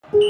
O'zbek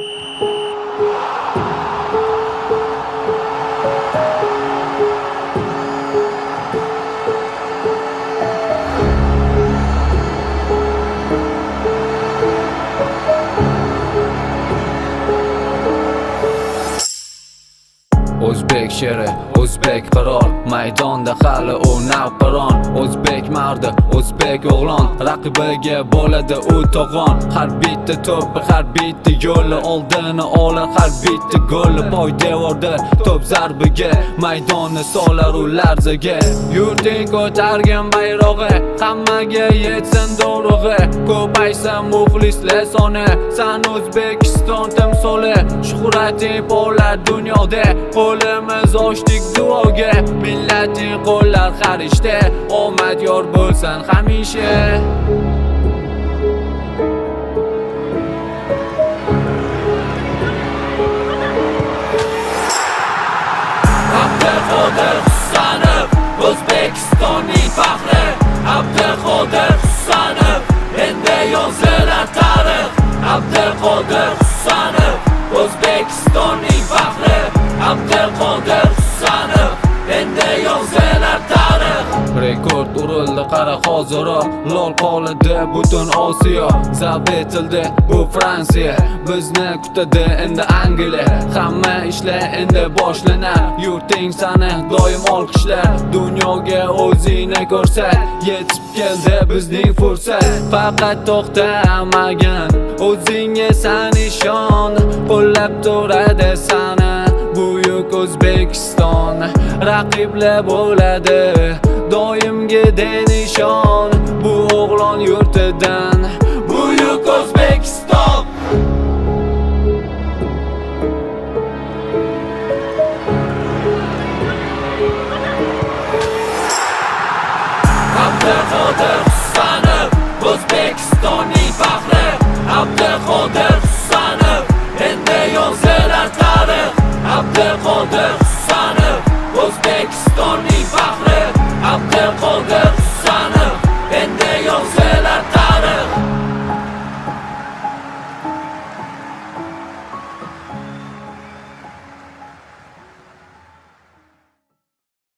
sheri, o'zbek qirol, maydonda hali u navqiron. O'zbek mardi, o'zbek o'g'lon, raqibiga bo'ladi u to'g'on. Har bitta to'pi, har bitta yo'li oldini olar, har bitta goli boy devorda to'p zarbiga, maydonni solar u larzaga. Yurting ko'targan bayrog'i, hammaga yetsin do'rug'i, ko'paysa muxlislar soni, san O'zbekiston timsoli. Shuhrating porlar dunyoda, qo'limiz ochdik duoga, millating qo'llar har ishda, omad yor bo'lsan hamisha. Abduqodir Husanov, O'zbekistonning faxri. Abduqodir Husanov, endi yozilar tarix. Abduqodir Husanov, O'zbekistonning faxri. Abduqodir Husanov, endi yozilar tarix. Rekord urildi qara hoziroq, lol qoldi butun Osiyo. Zabt etildi bu Fransiya, bizni kutadi endi Angliya. Hamma ishlar endi boshlanar, yurting sani doim olqishlar. Dunyoga o'zingni ko'rsat, yetib keldi bizning fursat. Faqat to'xtamagin, o'zingga san ishon, qo'llab turadi sani buyuk O'zbekiston. Raqiblar bo'ladi doimgi nishon, bu o'g'lon yurtidan buyuk O'zbekiston. Abduqodir Husanov, O'zbekistonning faxri. Abduqodir